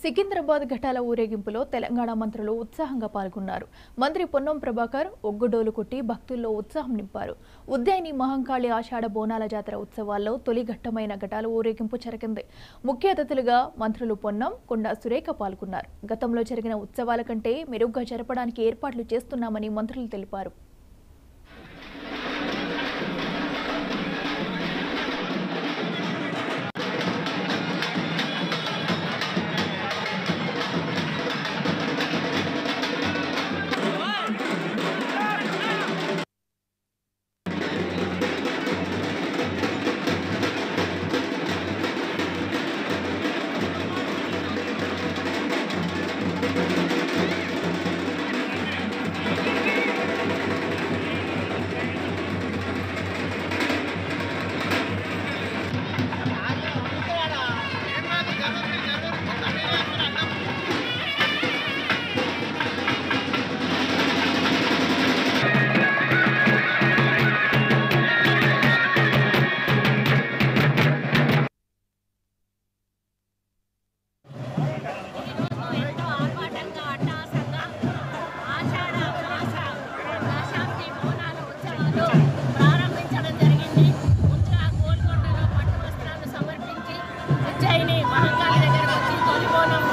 సికింద్రాబాద్ ఘటాల ఊరేగింపులో తెలంగాణ మంత్రులు ఉత్సాహంగా పాల్గొన్నారు. మంత్రి పొన్నం ప్రభాకర్ ఒగ్గుడోలు కొట్టి భక్తుల్లో ఉత్సాహం నింపారు. ఉద్యాయిని మహంకాళి ఆషాఢ బోనాల జాతర ఉత్సవాల్లో తొలి ఘట్టమైన ఘటాల ఊరేగింపు జరిగింది. ముఖ్య అతిథులుగా మంత్రులు పొన్నం, కొండా సురేఖ పాల్గొన్నారు. గతంలో జరిగిన ఉత్సవాల కంటే మెరుగ్గా జరపడానికి ఏర్పాట్లు చేస్తున్నామని మంత్రులు తెలిపారు. ఉజ్జయిని మహంకాళి దగ్గర వచ్చి తొలి బోనం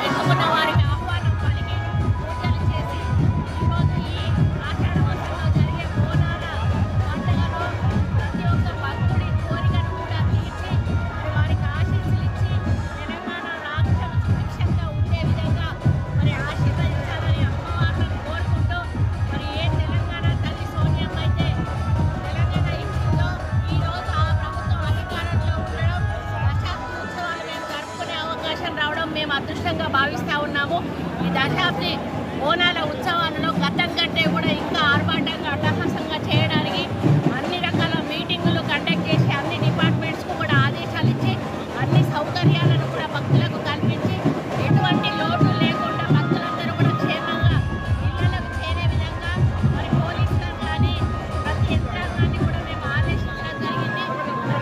ఎత్తుకున్న వారికి ఆహ్వానం పలికి పూజలు చేసి ఈరోజు ఈ ఆషాఢ మాసంలో జరిగే బోనాల పండుగలో ప్రతి ఒక్క భక్తుడి కోరికను కూడా తీర్చి మరి వారికి ఆశీస్సులు ఇచ్చి తెలంగాణ రాష్ట్రం సుభిక్షంగా ఉండే విధంగా మరి ఆశీర్వదించాలని అమ్మవార్లను కోరుకుంటూ మరి ఏ తెలంగాణ తల్లి సోనియమ్మ అయితే తెలంగాణ ఇచ్చిందో ఈరోజు ఆ ప్రభుత్వం అధికారంలో ఉండడం ఉత్సవాలు మేము జరుపుకునే అవకాశం రావడం మేము అదృష్టంగా భావిస్తూ ఉన్నాము. ఈ దశాబ్ది బోనాల ఉత్సవాలలో గతం కంటే కూడా ఇంకా ఆర్భాటంగా అట్టహాసంగా చేయడానికి అన్ని రకాల మీటింగులు కండక్ట్ చేసి అన్ని డిపార్ట్మెంట్స్కు కూడా ఆదేశాలు ఇచ్చి అన్ని సౌకర్యాలను కూడా భక్తులకు కల్పించి ఎటువంటి లోటు లేకుండా భక్తులందరూ కూడా క్షేమంగా ఇళ్లకు చేరే విధంగా మరి పోలీసులను కానీ ప్రతి యంత్రాంగాన్ని కూడా మేము ఆదేశించడం జరిగింది.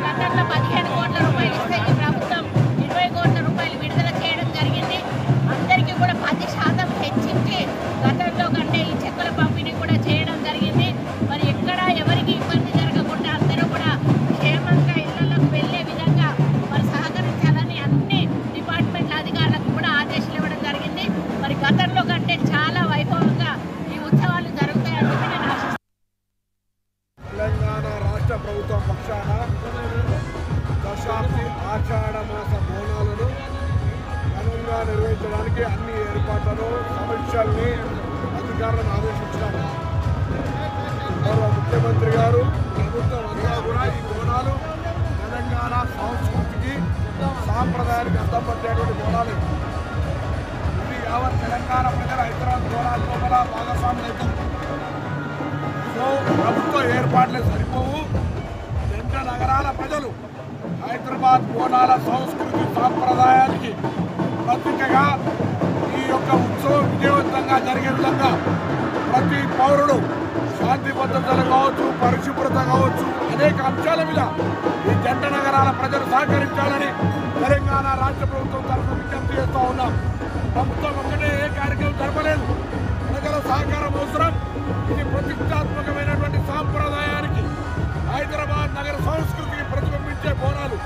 గతంలో 15 కోట్ల రూపాయలు ఇస్తే ఈ ప్రభుత్వం 20 కోట్ల రూపాయలు విడుదల చేయడం జరిగింది. అందరికీ కూడా 10% హెచ్చించి గతంలో కంటే ఈ చెక్కుల పంపిణీ కూడా చేయడం జరిగింది. మరి ఎక్కడ ఎవరికి ఇబ్బంది జరగకుండా అందరూ కూడా క్షేమంగా ఇళ్లకు వెళ్లే విధంగా మరి సహకరించాలని అన్ని డిపార్ట్మెంట్ల అధికారులకు కూడా ఆదేశాలు ఇవ్వడం జరిగింది. మరి గతంలో కంటే చాలా వైభవంగా ఈ ఉత్సవాలు జరుగుతాయని చెప్పి నేను ఆశిస్తున్నాను. తెలంగాణ రాష్ట్ర ప్రభుత్వం పక్షాన దశాబ్ది ఆషాఢ మాస బోనాలను ఘనంగా నిర్వహించడానికి అన్ని ఏర్పాట్లను సమీక్షల్ని అధికారులను ఆదేశించారు. గౌరవ ముఖ్యమంత్రి గారు ప్రభుత్వం అంతా కూడా ఈ బోనాలు తెలంగాణ సంస్కృతికి సాంప్రదాయానికి అర్థం పట్టేటువంటి బోనాలు. ఇది యావత్ తెలంగాణ ప్రజల హైదరాబాద్ బోనాల లోపల భాగస్వాములు అవుతారు. సో ప్రభుత్వ ఏర్పాట్లే సరిపోవు. జంట నగరాల ప్రజలు హైదరాబాద్ బోనాల సంస్కృతి సాంప్రదాయానికి ప్రతీకగా ఈ యొక్క ఉత్సవం విజయవంతంగా జరిగే విధంగా ప్రతి పౌరుడు శాంతి భద్రతలు కావచ్చు, పరిశుభ్రత కావచ్చు, అనేక అంశాల మీద ఈ జంట నగరాల ప్రజలు సహకరించాలని తెలంగాణ రాష్ట్ర ప్రభుత్వం తరఫున విజ్ఞప్తి చేస్తూ ఉన్నాం. ప్రభుత్వం ఒక్కటే ఏ కార్యక్రమం జరపలేదు, ప్రజల సహకారం అవసరం. ఇది ప్రతిష్టాత్మకమైనటువంటి సాంప్రదాయానికి హైదరాబాద్ నగర సంస్కృతికి ప్రతిబింబించే బోనాలు.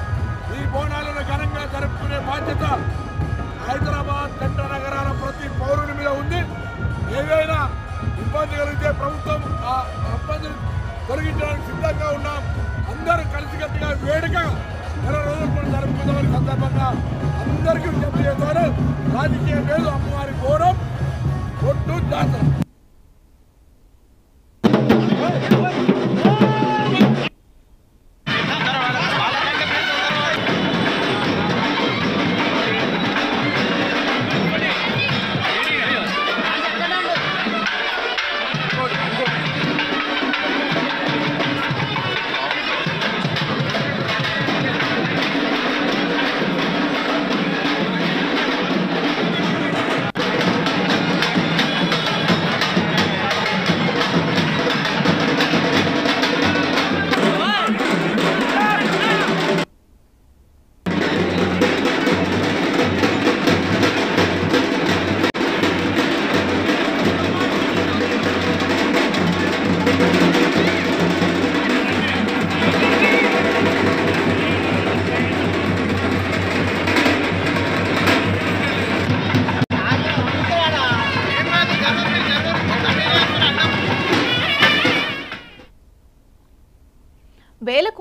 ఈ బోనాలను ఘనంగా జరుపుకునే బాధ్యత హైదరాబాద్ జంట నగరాల ప్రతి పౌరుని మీద ఉంది. ఏదైనా ఇబ్బంది కలిగితే ప్రభుత్వం ఆ ఇబ్బందిని తొలగించడానికి సిద్ధంగా ఉన్నాం. అందరూ కలిసికట్టుగా వేడుకగా 2 రోజుల పాటు జరుపుకుందామని సందర్భంగా అందరికీ విజ్ఞప్తి చేస్తారు. రాజకీయం లేదు, అమ్మవారి గౌరవం ఒట్టు జాతర. వేల